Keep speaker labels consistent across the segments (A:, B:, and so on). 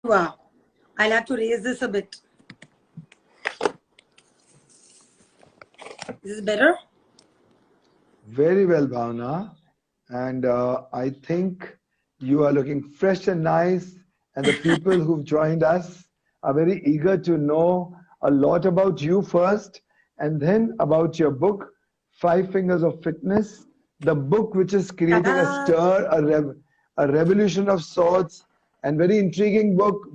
A: Wow. I'll have to raise this a bit. Is this better?
B: Very well, Bhavna. And I think you are looking fresh and nice. And the people who've joined us are very eager to know a lot about you first, and then about your book, Five Fingers of Fitness, the book which is creating a stir, a revolution of sorts, and very intriguing book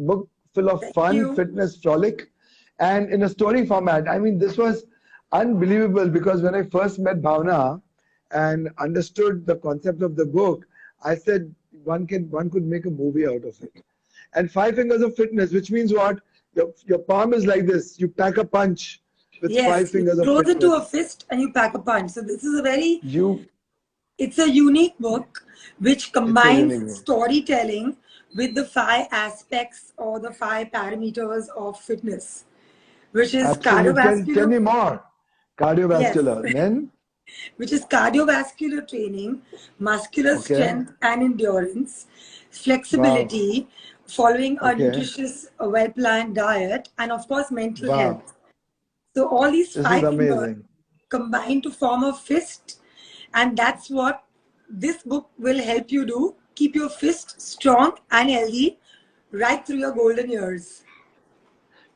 B: full of
A: Thank
B: fun,
A: you.
B: fitness, frolic, and in a story format. I mean, this was unbelievable because when I first met Bhavna and understood the concept of the book, I said one could make a movie out of it. And Five Fingers of Fitness, which means what? Your palm is like this. You pack a punch with five
A: Yes, you
B: fingers of
A: close into a
B: fitness.
A: fist and you pack a punch. So this is a very,
B: You,
A: it's a unique book which
B: it's a
A: combines
B: unique book.
A: storytelling with the 5 aspects or the 5 parameters of fitness, which is
B: Absolute. Tell
A: cardiovascular,
B: me more.
A: yes,
B: Cardiovascular. Then,
A: which is cardiovascular training, muscular
B: okay.
A: strength and endurance,
B: Wow.
A: flexibility, following a
B: Okay.
A: nutritious, well-planned diet, and of course, mental
B: Wow.
A: health. So all these
B: This is
A: 5 fingers
B: amazing.
A: combine to form a fist, and that's what this book will help you do. Keep your fist strong and healthy right through your golden years.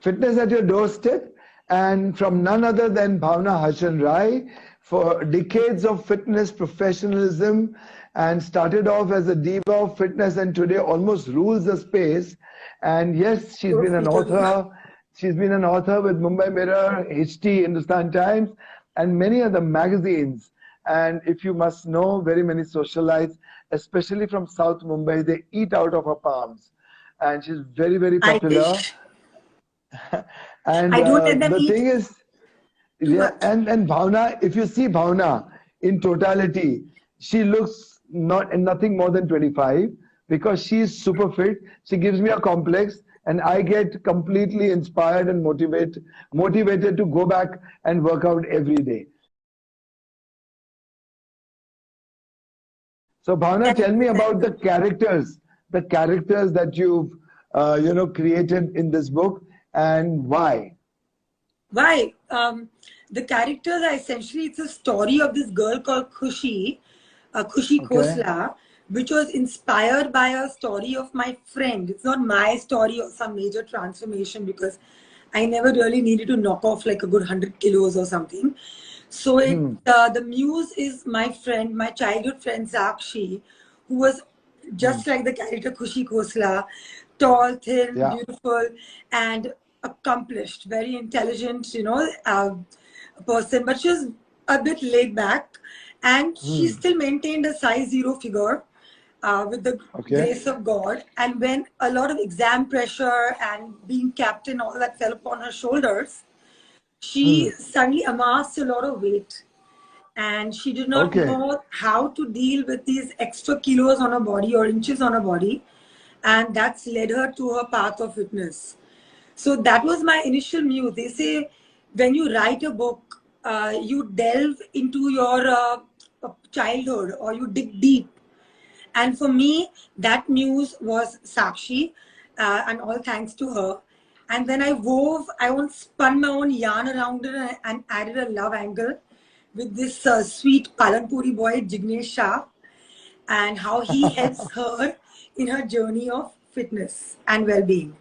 B: Fitness at your doorstep, and from none other than Bhavna Harchandrai, for decades of fitness professionalism, and started off as a diva of fitness and today almost rules the space. And yes, she's
A: So
B: been an
A: sweet of you.
B: author. She's been an author with Mumbai Mirror, HT, Hindustan Times, and many other magazines. And if you must know, very many socialites, especially from South Mumbai, they eat out of her palms. And she's very, very
A: I
B: popular.
A: wish.
B: And
A: I don't let them
B: the
A: eat
B: thing is,
A: too
B: yeah,
A: much.
B: and Bhavna, if you see Bhavna in totality, she looks not nothing more than 25 because she is super fit. She gives me a complex, and I get completely inspired and motivated to go back and work out every day. So Bhavna,
A: Thank
B: tell me
A: you. Thank
B: about
A: you.
B: the characters that you've created in this book, and why.
A: Why? The characters are essentially, it's a story of this girl called Khushi
B: Okay.
A: Khosla, which was inspired by a story of my friend. It's not my story or some major transformation because I never really needed to knock off like a good 100 kilos or something. So
B: Hmm.
A: the muse is my friend, my childhood friend Sakshi, who was
B: Hmm.
A: just like the character Khushi Khosla, tall, thin,
B: Yeah.
A: beautiful, and accomplished, very intelligent, person. But she was a bit laid back, and she
B: Hmm.
A: still maintained a size 0 figure with the
B: Okay.
A: grace of God. And when a lot of exam pressure and being captain, all that fell upon her shoulders,
B: Hmm.
A: she suddenly amassed a lot of weight, and she did not
B: Okay.
A: know how to deal with these extra kilos on her body or inches on her body, and that's led her to her path of fitness. So that was my initial muse. They say when you write a book, you delve into your childhood or you dig deep. And for me, that muse was Sakshi, and all thanks to her. And then I spun my own yarn around it and added a love angle with this sweet Palanpuri boy, Jignesh Shah, and how he helps her in her journey of fitness and well-being.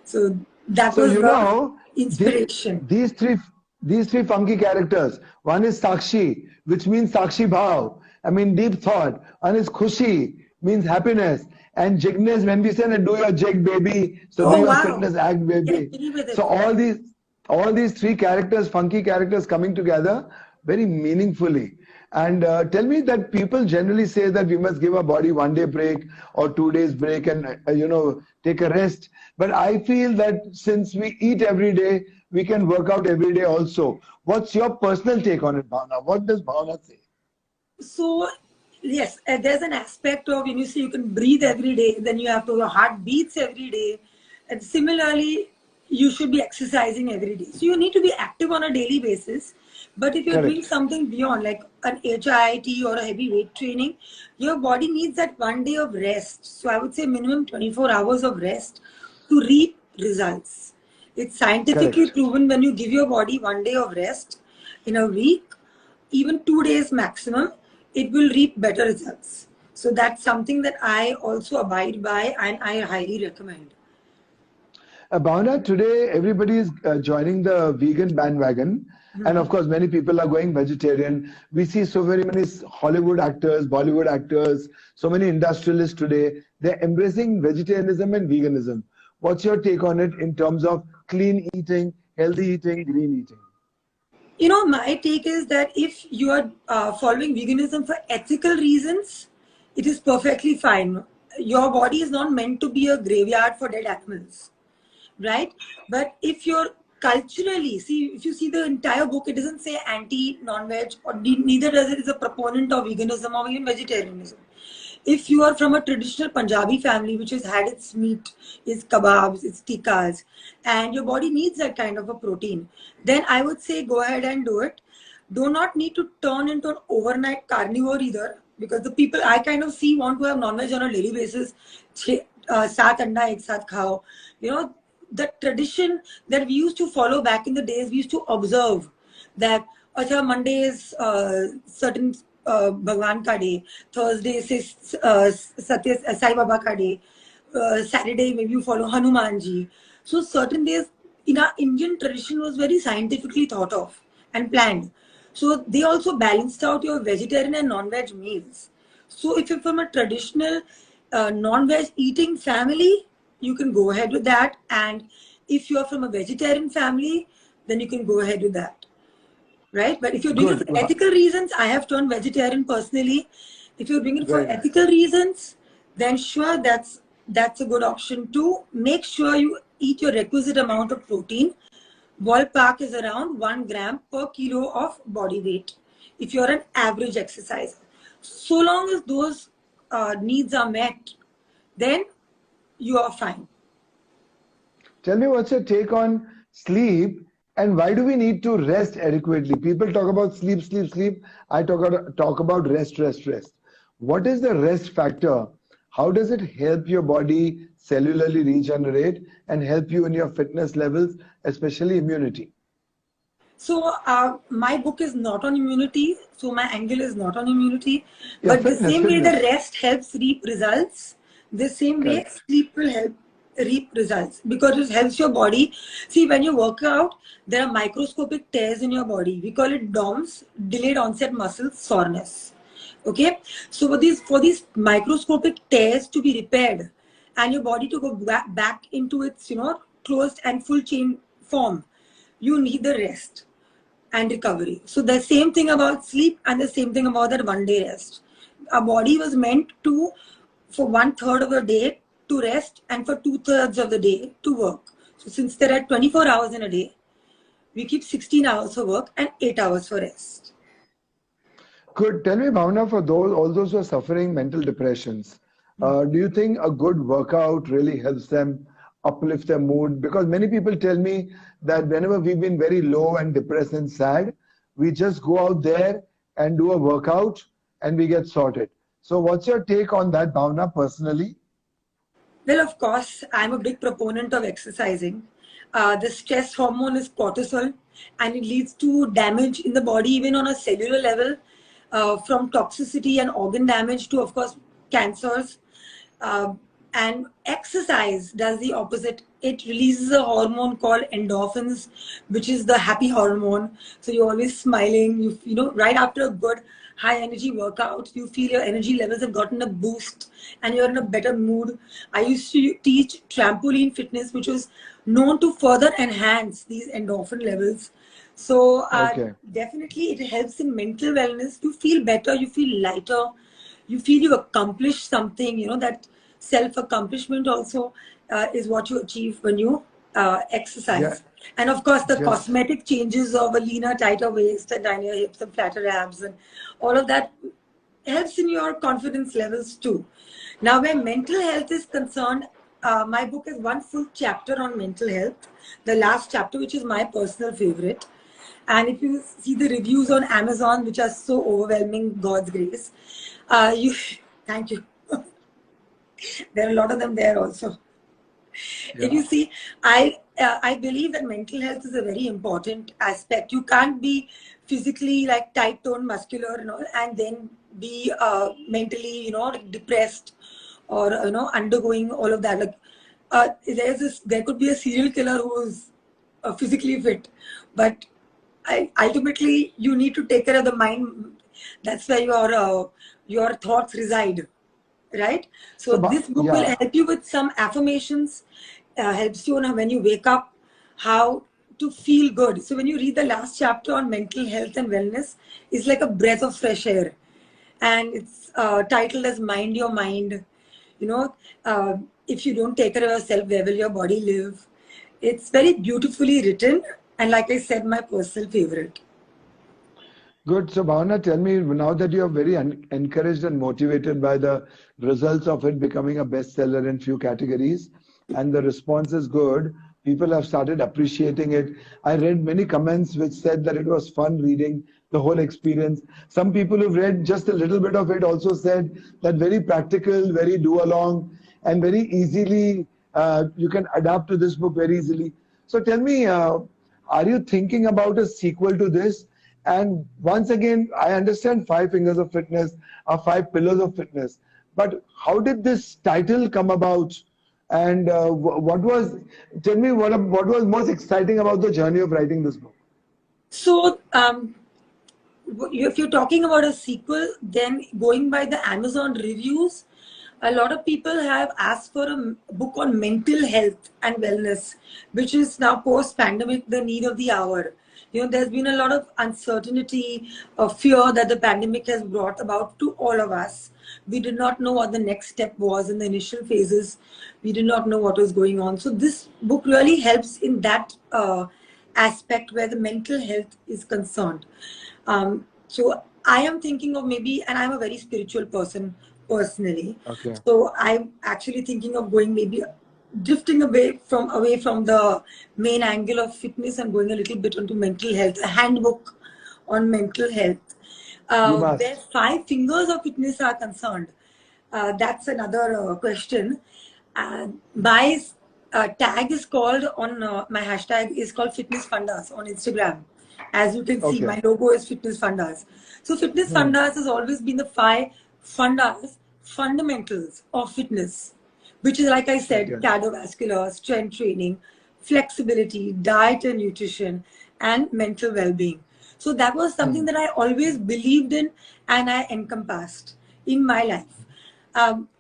A: So that
B: So
A: was
B: you
A: the
B: know the,
A: inspiration.
B: these three these three funky characters. One is Sakshi, which means Sakshi Bhav. I mean deep thought. One is Khushi, means happiness. And Jignesh, when we say do your jig baby, so do
A: Oh
B: your
A: wow!
B: fitness act
A: Get
B: baby.
A: jiggy with
B: So
A: it.
B: all these three characters, funky characters coming together very meaningfully. And tell me that people generally say that we must give our body 1 day break or 2 days break and take a rest. But I feel that since we eat every day, we can work out every day also. What's your personal take on it, Bhavna? What does Bhavna say?
A: So, yes, there's an aspect of when you say you can breathe every day, then you have to, your heart beats every day. And similarly, you should be exercising every day. So, you need to be active on a daily basis. But if you're doing
B: Correct.
A: something beyond, like an HIIT or a heavy weight training, your body needs that 1 day of rest. So, I would say minimum 24 hours of rest to reap results. It's scientifically
B: Correct.
A: proven when you give your body 1 day of rest in a week, even 2 days maximum, it will reap better results. So that's something that I also abide by and I highly recommend.
B: Bhavna, today everybody is joining the vegan bandwagon. And of course, many people are going vegetarian. We see so very many Hollywood actors, Bollywood actors, so many industrialists today. They're embracing vegetarianism and veganism. What's your take on it in terms of clean eating, healthy eating, green eating?
A: My take is that if you are following veganism for ethical reasons, it is perfectly fine. Your body is not meant to be a graveyard for dead animals, right? But if you're culturally, see, if you see the entire book, it doesn't say anti non-veg, or neither does it is a proponent of veganism or even vegetarianism. If you are from a traditional Punjabi family which has had its meat, its kebabs, its tikkas, and your body needs that kind of a protein, then I would say go ahead and do it. Do not need to turn into an overnight carnivore either, because the people I kind of see want to have non-veg on a daily basis. Saat anda ek sath khao. The tradition that we used to follow back in the days, we used to observe that acha, Monday is certain Bhagwan ka day, Thursday is Satya Sai Baba ka day, Saturday maybe you follow Hanumanji. So certain days in our Indian tradition was very scientifically thought of and planned. So they also balanced out your vegetarian and non-veg meals. So if you're from a traditional non-veg eating family, you can go ahead with that. And if you're from a vegetarian family, then you can go ahead with that. Right? But if you're doing it
B: Good.
A: for ethical reasons, I have turned vegetarian personally. If you're doing it for
B: Very nice.
A: ethical reasons, then sure, that's a good option too. Make sure you eat your requisite amount of protein. Ballpark is around 1 gram per kilo of body weight if you're an average exerciser. So long as those needs are met, then you are fine.
B: Tell me what's your take on sleep and why do we need to rest adequately? People talk about sleep, sleep, sleep. I talk about rest, rest, rest. What is the rest factor? How does it help your body cellularly regenerate and help you in your fitness levels, especially immunity?
A: So my book is not on immunity. So my angle is not on immunity.
B: Yeah,
A: But the
B: fitness,
A: same way the
B: fitness.
A: rest helps reap results, the same way
B: Correct.
A: sleep will help reap results, because it helps your body. See, when you work out, there are microscopic tears in your body. We call it DOMS, delayed onset muscle soreness. Okay. So for these microscopic tears to be repaired and your body to go back into its closed and full chain form, you need the rest and recovery. So the same thing about sleep and the same thing about that 1 day rest. Our body was meant to, for 1/3 of the day to rest and for 2/3 of the day to work. So since there are 24 hours in a day, we keep 16 hours for work and 8 hours for rest.
B: Good. Tell me, Bhavna, for all those who are suffering mental depressions, do you think a good workout really helps them uplift their mood? Because many people tell me that whenever we've been very low and depressed and sad, we just go out there and do a workout and we get sorted. So, what's your take on that, Bhavna, personally?
A: Well, of course, I'm a big proponent of exercising. The stress hormone is cortisol, and it leads to damage in the body, even on a cellular level, from toxicity and organ damage to, of course, cancers. Uh, and exercise does the opposite. It releases a hormone called endorphins, which is the happy hormone. So you're always smiling. Right after a good high energy workout, you feel your energy levels have gotten a boost and you're in a better mood. I used to teach trampoline fitness, which was known to further enhance these endorphin levels. So
B: Okay.
A: definitely it helps in mental wellness. You feel better, you feel lighter, you feel you've accomplished something. That self accomplishment also is what you achieve when you
B: Yeah,
A: exercise. And of course, the
B: just
A: cosmetic changes of a leaner, tighter waist and tinier hips and flatter abs and all of that helps in your confidence levels too. Now, where mental health is concerned, my book has one full chapter on mental health, the last chapter, which is my personal favorite. And if you see the reviews on Amazon, which are so overwhelming, God's grace, you thank you. There are a lot of them there also. If
B: Yeah.
A: you see, I believe that mental health is a very important aspect. You can't be physically like tight toned, muscular, and then be mentally, depressed or undergoing all of that. Like there could be a serial killer who's physically fit, but ultimately you need to take care of the mind. That's where your thoughts reside, right? So
B: So,
A: this book will
B: yeah.
A: help you with some affirmations, helps you when you wake up how to feel good. So when you read the last chapter on mental health and wellness, it's like a breath of fresh air, and it's titled as "Mind Your Mind." You know, uh, if you don't take care of yourself, where will your body live? It's very beautifully written, and like I said, my personal favorite.
B: Good. So, Bhavna, tell me now that you are very encouraged and motivated by the results of it becoming a bestseller in few categories, and the response is good. People have started appreciating it. I read many comments which said that it was fun reading the whole experience. Some people who've read just a little bit of it also said that very practical, very do along, and very easily you can adapt to this book very easily. So, tell me. Are you thinking about a sequel to this? And once again, I understand five fingers of fitness are five pillars of fitness. But how did this title come about? And tell me what was most exciting about the journey of writing this book?
A: So, if you're talking about a sequel, then going by the Amazon reviews, a lot of people have asked for a book on mental health and wellness, which is now post-pandemic the need of the hour. There's been a lot of uncertainty, fear that the pandemic has brought about to all of us. We did not know what the next step was in the initial phases. We did not know what was going on. So this book really helps in that aspect where the mental health is concerned. So I am thinking of maybe, and I'm a very spiritual person personally.
B: Okay.
A: So I'm actually thinking of going maybe drifting away from the main angle of fitness and going a little bit into mental health, a handbook on mental health.
B: You
A: Where
B: must.
A: five fingers of fitness are concerned, that's another question. My tag is called on my hashtag is called Fitness Fundas on Instagram. As you can see,
B: Okay.
A: my logo is Fitness Fundas. So Fitness
B: Hmm.
A: Fundas has always been the five fundas, fundamentals of fitness, which is like I said,
B: Okay.
A: cardiovascular, strength training, flexibility, diet and nutrition, and mental well-being. So that was something
B: Hmm.
A: that I always believed in and I encompassed in my life.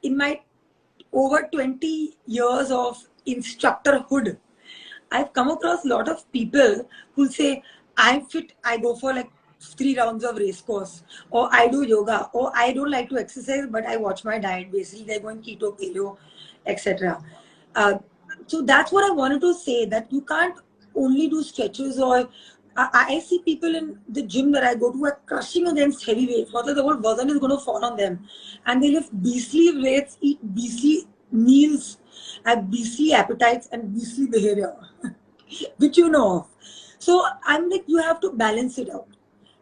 A: In my over 20 years of instructorhood, I've come across a lot of people who say, I'm fit, I go for like 3 rounds of race course, or I do yoga, or I don't like to exercise, but I watch my diet. Basically, they're going keto, paleo, etc. Uh, so that's what I wanted to say, that you can't only do stretches or I see people in the gym that I go to are crushing against heavy weights. What the whole wazn is going to fall on them, and they lift beastly weights, eat beastly meals, have beastly appetites and beastly behavior, which you know of. So I'm like, you have to balance it out.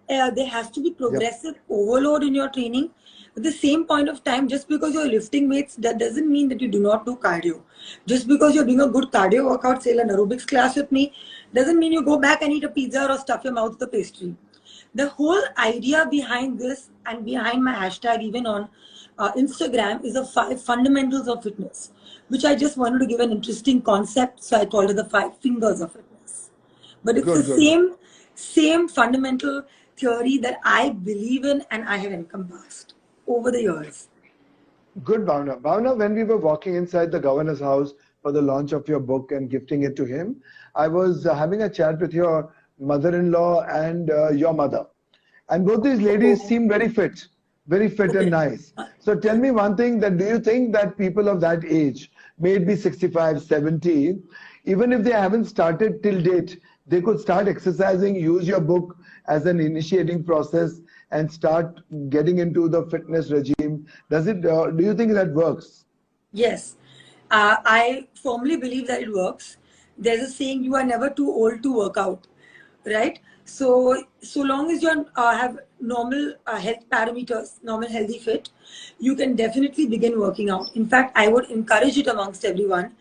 A: There has to be
B: Yep.
A: progressive overload in your training. At the same point of time, just because you're lifting weights, that doesn't mean that you do not do cardio. Just because you're doing a good cardio workout, say an aerobics class with me, doesn't mean you go back and eat a pizza or stuff your mouth with a pastry. The whole idea behind this and behind my hashtag, even on Instagram, is the five fundamentals of fitness, which I just wanted to give an interesting concept. So I called it the five fingers of fitness. But it's the
B: Good, good.
A: same fundamental theory that I believe in and I have encompassed over the years.
B: Good, Bhavna. Bhavna, when we were walking inside the governor's house for the launch of your book and gifting it to him, I was having a chat with your mother-in-law and your mother. And both these ladies
A: Oh,
B: seem very fit and
A: okay.
B: nice. So tell me one thing, that do you think that people of that age, may it be 65, 70, even if they haven't started till date, they could start exercising, use your book as an initiating process and start getting into the fitness regime? Do you think that works?
A: Yes, I firmly believe that it works. There's a saying, you are never too old to work out, right? So long as you have normal health parameters, normal healthy fit, you can definitely begin working out. In fact, I would encourage it amongst everyone.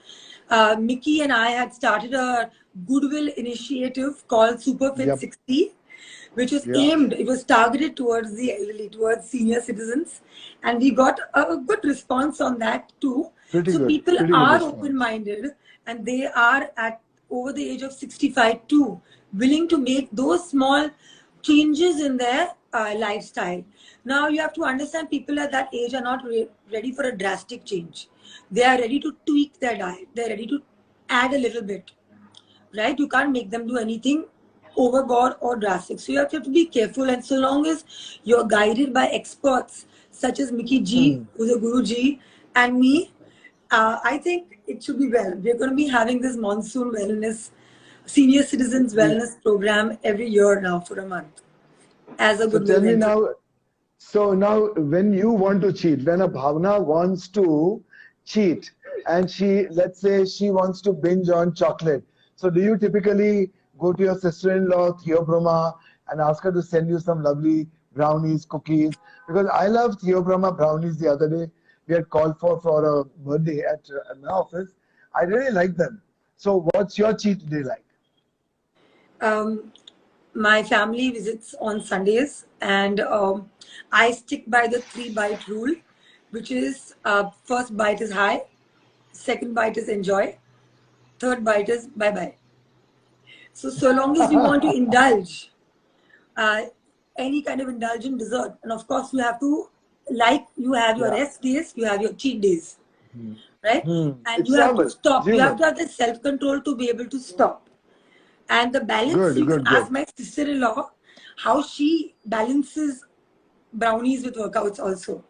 A: Mickey and I had started a goodwill initiative called Superfit
B: Yep.
A: 60, which was
B: Yeah.
A: aimed, it was targeted towards the elderly, towards senior citizens. And we got a good response on that too.
B: Pretty
A: So
B: good.
A: people
B: Pretty good
A: are
B: response.
A: open-minded and they are at over the age of 65 too, willing to make those small changes in their lifestyle. Now you have to understand people at that age are not ready for a drastic change. They are ready to tweak their diet. They're ready to add a little bit, right? You can't make them do anything overboard or drastic. So you have to be careful. And so long as you're guided by experts such as Mickey G,
B: Hmm.
A: who's a Guru G, and me, I think it should be well. We're going to be having this monsoon wellness, senior citizens
B: Yeah.
A: wellness program every year now for a month as a
B: So
A: goodwill
B: tell me
A: venture.
B: now, so now when you want to cheat, when a Bhavna wants to cheat and let's say she wants to binge on chocolate. So do you typically go to your sister-in-law, Theobroma, and ask her to send you some lovely brownies, cookies? Because I love Theobroma brownies the other day. We had called for a birthday at my office. I really like them. So what's your cheat day like?
A: Um, my family visits on Sundays, and I stick by the 3 bite rule, which is first bite is hi, second bite is enjoy, third bite is bye bye. So long as you want to indulge, uh, any kind of indulgent dessert, and of course you have to, like you have your
B: Yeah.
A: rest days, you have your cheat days,
B: Hmm.
A: right?
B: Hmm.
A: And
B: It's
A: you have to
B: normal. It's
A: stop. You have
B: human.
A: to have the self control to be able to stop. And the balance,
B: Good,
A: you can
B: good,
A: ask
B: good.
A: my sister-in-law how she balances brownies with workouts also.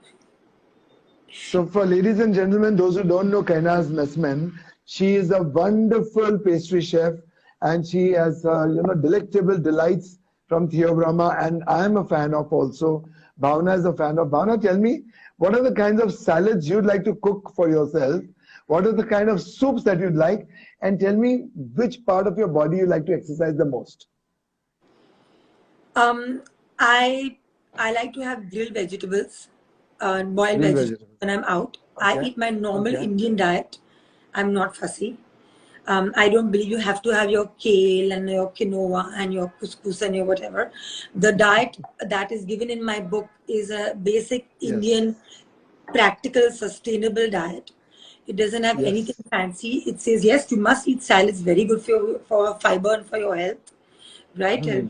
B: So, for ladies and gentlemen, those who don't know Kaina's Messman, she is a wonderful pastry chef, and she has delectable delights from Theobrahma, and I am a fan of also. Bhavna is a fan of. Bhavna, tell me, what are the kinds of salads you'd like to cook for yourself? What are the kind of soups that you'd like? And tell me which part of your body you like to exercise the most.
A: Um, I I like to have grilled vegetables, boiled
B: Grilled
A: vegetables
B: vegetables.
A: when I'm out. I
B: Okay.
A: eat my normal
B: Okay.
A: Indian diet. I'm not fussy. I don't believe you have to have your kale and your quinoa and your couscous and your whatever. The diet that is given in my book is a basic
B: Yes.
A: Indian, practical, sustainable diet. It doesn't have anything
B: Yes.
A: fancy. It says yes, you must eat salads, very good for fiber and for your health, right?
B: Hmm.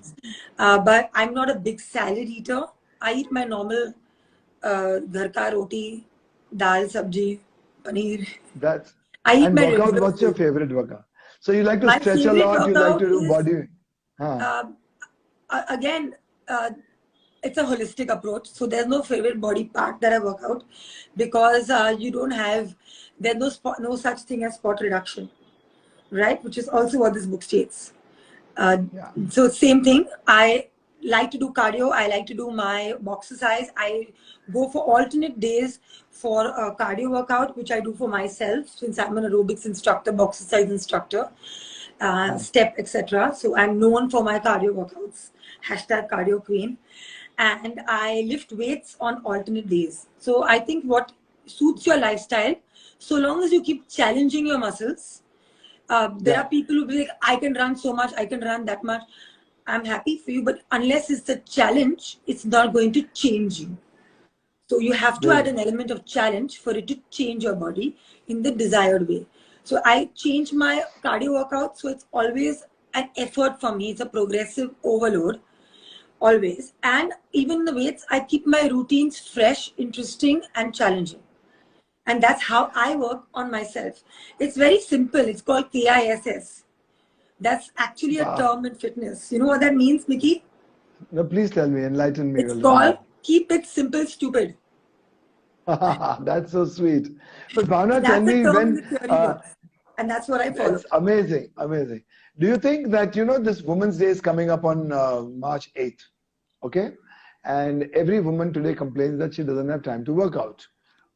A: But I'm not a big salad eater. I eat my normal ghar ka roti, dal, sabji, paneer.
B: That's
A: I eat
B: and
A: my
B: workout.
A: regular
B: What's your
A: food.
B: favorite workout? So you like to
A: My
B: stretch a
A: favorite
B: lot. You like
A: workout
B: to do
A: is,
B: body. Huh.
A: uh, again, it's a holistic approach. So there's no favorite body part that I work out because you don't have, there's no such thing as spot reduction, right? Which is also what this book states. Uh,
B: Yeah.
A: so same thing. I like to do cardio. I like to do my exercise. I go for alternate days for a cardio workout, which I do for myself since I'm an aerobics instructor, exercise instructor, step, etc. So I'm known for my cardio workouts. Hashtag cardio queen. And I lift weights on alternate days. So I think what suits your lifestyle, so long as you keep challenging your muscles, there
B: Yeah.
A: are people who be like, I can run so much, I can run that much. I'm happy for you, but unless it's a challenge, it's not going to change you. So you have to
B: Very
A: add
B: good.
A: an element of challenge for it to change your body in the desired way. So I change my cardio workout, so it's always an effort for me. It's a progressive overload, always. And even the weights, I keep my routines fresh, interesting, and challenging. And that's how I work on myself. It's very simple. It's called KISS. That's actually a
B: Wow.
A: term in fitness. You know what that means, Mickey?
B: No, please tell me. Enlighten me a
A: It's
B: little
A: called
B: more.
A: keep it simple, stupid.
B: That's so sweet. But Bhavna, tell
A: That's a
B: me
A: term in
B: when
A: the theory books. And that's what I follow.
B: it's amazing, amazing. Do you think that this Women's Day is coming up on March 8th? Okay, and every woman today complains that she doesn't have time to work out.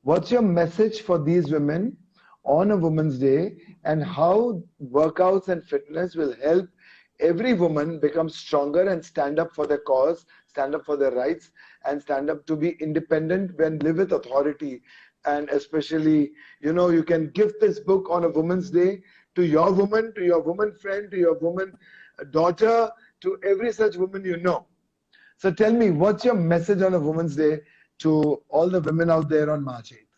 B: What's your message for these women on a Women's Day, and how workouts and fitness will help every woman become stronger and stand up for their cause, stand up for their rights, and stand up to be independent when live with authority. And especially, you know, you can give this book on a Women's Day to your woman friend, to your woman daughter, to every such woman you know. So tell me, what's your message on a Women's Day to all the women out there on March 8th?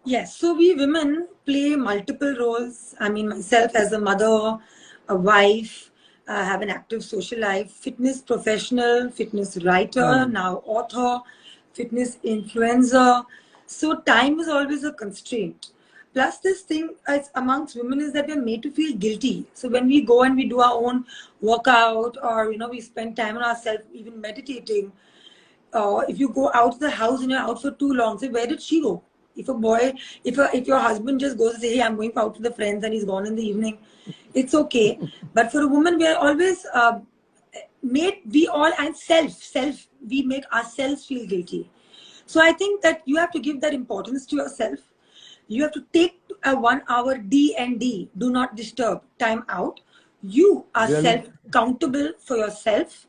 A: Yes, so we women play multiple roles. I mean, myself as a mother, a wife, have an active social life, fitness professional, fitness writer,
B: Hmm.
A: now author, fitness influencer. So time is always a constraint. Plus, this thing is amongst women is that we're made to feel guilty. So when we go and we do our own workout, or we spend time on ourselves, even meditating, if you go out of the house and you're out for too long, say, where did she go? If a boy, if your husband just goes and say, hey, I'm going out with the friends and he's gone in the evening, it's okay. But for a woman, we are always made, we all, and we make ourselves feel guilty. So I think that you have to give that importance to yourself. You have to take a 1 hour D&D, do not disturb, time out. You are
B: Really?
A: self accountable for yourself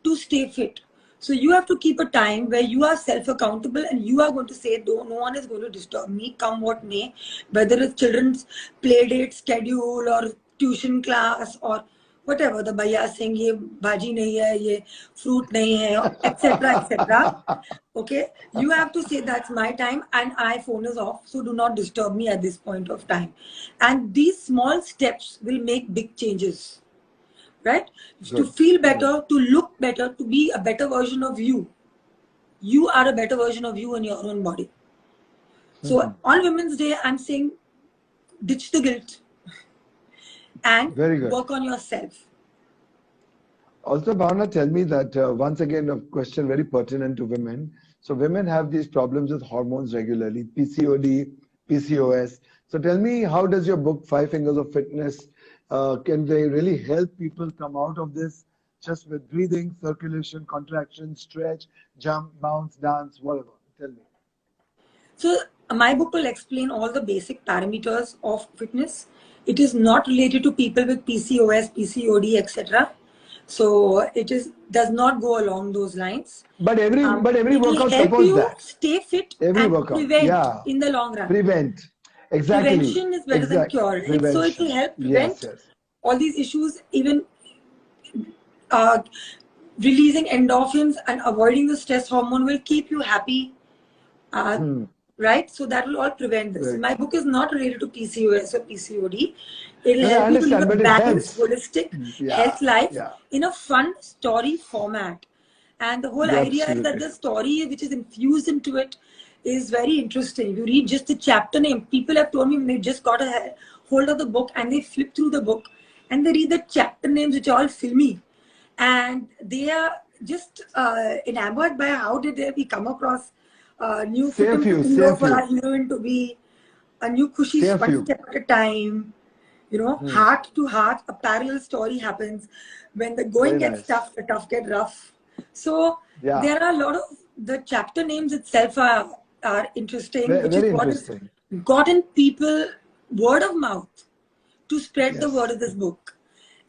A: to stay fit. So you have to keep a time where you are self accountable and you are going to say, no one is going to disturb me, come what may, whether it's children's play date schedule or tuition class or whatever. The bhaiya saying, ye bhaji nahi hai, ye fruit nahi hai, etc. etc. Okay, you have to say that's my time and phone is off, so do not disturb me at this point of time. And these small steps will make big changes, right? To
B: Good,
A: feel
B: good.
A: better, to look better, to be a better version of you. You are a better version of you in your own body. So
B: Hmm.
A: on Women's Day, I'm saying ditch the guilt and
B: Very good.
A: work on yourself.
B: Also, Bhavna, tell me that once again, a question very pertinent to women. So, women have these problems with hormones regularly, PCOD, PCOS. So, tell me, how does your book, Five Fingers of Fitness, can they really help people come out of this just with breathing, circulation, contraction, stretch, jump, bounce, dance, whatever? Tell me.
A: So my book will explain all the basic parameters of fitness. It is not related to people with PCOS, PCOD, etc. So it is does not go along those lines.
B: But every
A: It will
B: workout
A: help
B: supports
A: you
B: that.
A: stay fit
B: Every
A: and
B: workout,
A: prevent
B: yeah.
A: in the long run.
B: Prevent. Exactly.
A: Prevention is better than
B: Exact.
A: cure, right? So it will
B: Prevention.
A: help
B: Yes,
A: prevent
B: yes.
A: all these issues, even uh, releasing endorphins and avoiding the stress hormone will keep you happy, uh,
B: Hmm.
A: right? So that will all prevent this. So
B: Very
A: my
B: good.
A: book is not related to PCOS or PCOD. It'll
B: No, no, I
A: help you to live
B: understand,
A: a
B: but it
A: balanced,
B: helps.
A: holistic
B: Yeah,
A: health life
B: yeah,
A: in a fun story format. And the whole
B: yeah,
A: idea is that
B: absolutely.
A: the story which is infused into it is very interesting. You read just the chapter name. People have told me when they just got a hold of the book and they flip through the book and they read the chapter names, which are all filmy, and they are just enamored by how did we come across new
B: Same
A: fitum
B: few,
A: fitundo
B: same
A: for our
B: few,
A: heroine to be a new Kushi
B: same
A: one
B: few.
A: step at a time.
B: Hmm.
A: Heart to heart, a parallel story happens. When the going
B: Very
A: gets
B: nice.
A: tough, the tough get rough. So
B: Yeah,
A: there are a lot of the chapter names itself are interesting, which is
B: very
A: what has
B: interesting.
A: gotten people word of mouth to spread the word
B: Yes.
A: of this book.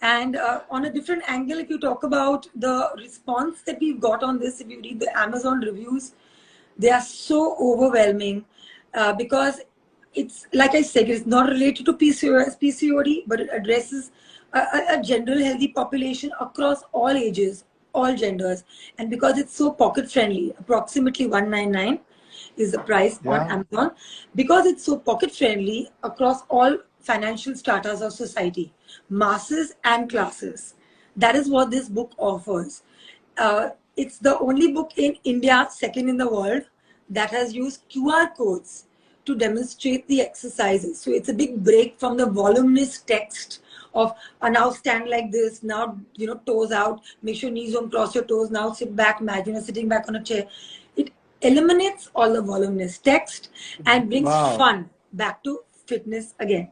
A: And on a different angle, if you talk about the response that we've got on this, if you read the Amazon reviews, they are so overwhelming because it's, like I said, it's not related to PCOS, PCOD, but it addresses a general healthy population across all ages, all genders. And because it's so pocket friendly, approximately 199 is the price on
B: Yeah.
A: Amazon, because it's so pocket friendly across all financial stratas of society, masses and classes. That is what this book offers. It's the only book in India, second in the world, that has used QR codes to demonstrate the exercises. So it's a big break from the voluminous text of now stand like this, now toes out, make sure knees don't cross your toes, now sit back, imagine you're sitting back on a chair. It eliminates all the voluminous text and brings
B: Wow.
A: fun back to fitness again.